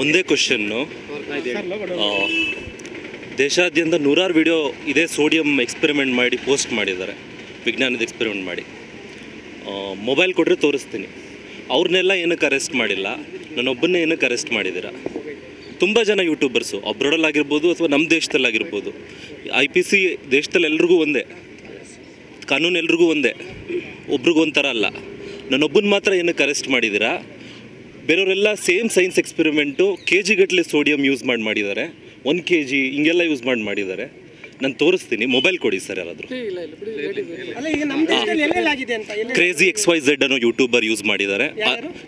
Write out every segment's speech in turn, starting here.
ಒಂದೇ ಕ್ವಶನ್ನು, ದೇಶಾದ್ಯಂತ ನೂರಾರು ವಿಡಿಯೋ ಇದೇ ಸೋಡಿಯಂ ಎಕ್ಸ್ಪೆರಿಮೆಂಟ್ ಮಾಡಿ ಪೋಸ್ಟ್ ಮಾಡಿದ್ದಾರೆ, ವಿಜ್ಞಾನದ ಎಕ್ಸ್ಪೆರಿಮೆಂಟ್ ಮಾಡಿ. ಮೊಬೈಲ್ ಕೊಟ್ಟರೆ ತೋರಿಸ್ತೀನಿ. ಅವ್ರನ್ನೆಲ್ಲ ಏನಕ್ಕೆ ಅರೆಸ್ಟ್ ಮಾಡಿಲ್ಲ, ನಾನೊಬ್ಬನ್ನೇ ಏನಕ್ಕೆ ಅರೆಸ್ಟ್ ಮಾಡಿದ್ದೀರಾ? ತುಂಬ ಜನ ಯೂಟ್ಯೂಬರ್ಸು ಅಬ್ರಾಡಲ್ಲಾಗಿರ್ಬೋದು ಅಥವಾ ನಮ್ಮ ದೇಶದಲ್ಲಾಗಿರ್ಬೋದು, IPC ದೇಶದಲ್ಲಿ ಎಲ್ರಿಗೂ ಒಂದೇ, ಕಾನೂನು ಎಲ್ರಿಗೂ ಒಂದೇ, ಒಬ್ರಿಗೂ ಒಂಥರ ಅಲ್ಲ. ನಾನೊಬ್ಬನ ಮಾತ್ರ ಏನಕ್ಕೆ ಅರೆಸ್ಟ್ ಮಾಡಿದ್ದೀರಾ? ಬೇರೆಯವರೆಲ್ಲ ಸೇಮ್ ಸೈನ್ಸ್ ಎಕ್ಸ್ಪೆರಿಮೆಂಟು KG ಗಟ್ಟಲೆ ಸೋಡಿಯಂ ಯೂಸ್ ಮಾಡಿದ್ದಾರೆ, 1 kg ಹಿಂಗೆಲ್ಲ ಯೂಸ್ ಮಾಡಿದ್ದಾರೆ. ನಾನು ತೋರಿಸ್ತೀನಿ, ಮೊಬೈಲ್ ಕೊಡಿ ಸರ್ ಯಾರಾದರೂ. ಕ್ರೇಜಿ XYZ ಅನ್ನೋ ಯೂಟ್ಯೂಬರ್ ಯೂಸ್ ಮಾಡಿದ್ದಾರೆ,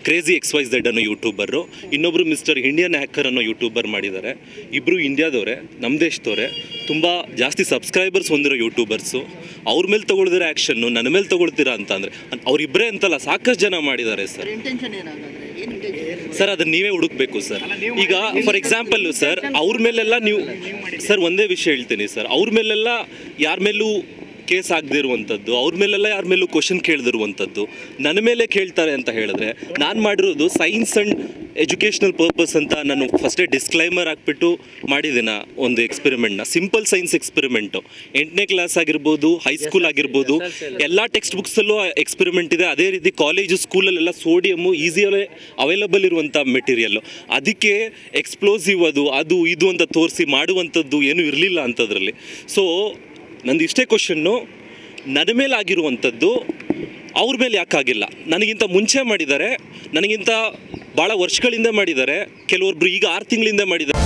ಕ್ರೇಜಿ XYZ ಅನ್ನೋ ಯೂಟ್ಯೂಬರು, ಇನ್ನೊಬ್ಬರು ಮಿಸ್ಟರ್ ಇಂಡಿಯನ್ ಹ್ಯಾಕರ್ ಅನ್ನೋ ಯೂಟ್ಯೂಬರ್ ಮಾಡಿದ್ದಾರೆ. ಇಬ್ಬರು ಇಂಡಿಯಾದವರೇ, ನಮ್ಮ ದೇಶದವರೇ, ತುಂಬ ಜಾಸ್ತಿ ಸಬ್ಸ್ಕ್ರೈಬರ್ಸ್ ಹೊಂದಿರೋ ಯೂಟ್ಯೂಬರ್ಸು. ಅವ್ರ ಮೇಲೆ ತೊಗೊಳ್ದಿರೋ ಆ್ಯಕ್ಷನ್ನು ನನ್ನ ಮೇಲೆ ತೊಗೊಳ್ತೀರಾ ಅಂತ ಅಂದರೆ ಅವರಿಬ್ಬರೇ ಅಂತಲ್ಲ, ಸಾಕಷ್ಟು ಜನ ಮಾಡಿದ್ದಾರೆ ಸರ್. ಸರ್ ಅದನ್ನು ನೀವೇ ಹುಡುಕ್ಬೇಕು ಸರ್. ಈಗ ಫಾರ್ ಎಕ್ಸಾಂಪಲ್ ಸರ್, ಅವ್ರ ಮೇಲೆಲ್ಲ ನೀವು ಸರ್ ಒಂದೇ ವಿಷಯ ಹೇಳ್ತೀನಿ ಸರ್, ಅವ್ರ ಮೇಲೆಲ್ಲ ಯಾರ ಮೇಲೂ ಕೇಸ್ ಆಗದಿರುವಂಥದ್ದು, ಅವ್ರ ಮೇಲೆಲ್ಲ ಯಾರ ಮೇಲೂ ಕ್ವಶನ್ ಕೇಳದಿರುವಂಥದ್ದು ನನ್ನ ಮೇಲೆ ಕೇಳ್ತಾರೆ ಅಂತ ಹೇಳಿದ್ರೆ, ನಾನು ಮಾಡಿರೋದು ಸೈನ್ಸ್ ಆ್ಯಂಡ್ ಎಜುಕೇಷ್ನಲ್ ಪರ್ಪಸ್ ಅಂತ ನಾನು ಫಸ್ಟೇ ಡಿಸ್ಕ್ಲೈಮರ್ ಹಾಕ್ಬಿಟ್ಟು ಮಾಡಿದ್ದೀನ ಒಂದು ಎಕ್ಸ್ಪೆರಿಮೆಂಟ್ನ. ಸಿಂಪಲ್ ಸೈನ್ಸ್ ಎಕ್ಸ್ಪೆರಿಮೆಂಟು, 8ನೇ ಕ್ಲಾಸ್ ಆಗಿರ್ಬೋದು, ಹೈಸ್ಕೂಲ್ ಆಗಿರ್ಬೋದು, ಎಲ್ಲ ಟೆಕ್ಸ್ಟ್ ಬುಕ್ಸಲ್ಲೂ ಎಕ್ಸ್ಪೆರಿಮೆಂಟ್ ಇದೆ. ಅದೇ ರೀತಿ ಕಾಲೇಜು ಸ್ಕೂಲಲ್ಲೆಲ್ಲ ಸೋಡಿಯಮ್ಮು ಈಸಿಯಲ್ಲೇ ಅವೈಲಬಲ್ ಇರುವಂಥ ಮೆಟೀರಿಯಲ್ಲು. ಅದಕ್ಕೆ ಎಕ್ಸ್ಪ್ಲೋಸಿವ್ ಅದು ಇದು ಅಂತ ತೋರಿಸಿ ಮಾಡುವಂಥದ್ದು ಏನೂ ಇರಲಿಲ್ಲ ಅಂಥದ್ರಲ್ಲಿ. ಸೊ ನಂದು ಇಷ್ಟೇ ಕ್ವಶನ್ನು, ನನ್ನ ಮೇಲೆ ಆಗಿರುವಂಥದ್ದು ಅವ್ರ ಮೇಲೆ ಯಾಕಾಗಿಲ್ಲ? ನನಗಿಂತ ಮುಂಚೆ ಮಾಡಿದ್ದಾರೆ, ನನಗಿಂತ ಭಾಳ ವರ್ಷಗಳಿಂದ ಮಾಡಿದ್ದಾರೆ, ಕೆಲವೊಬ್ಬರು ಈಗ 6 ತಿಂಗಳಿಂದ ಮಾಡಿದ್ದಾರೆ.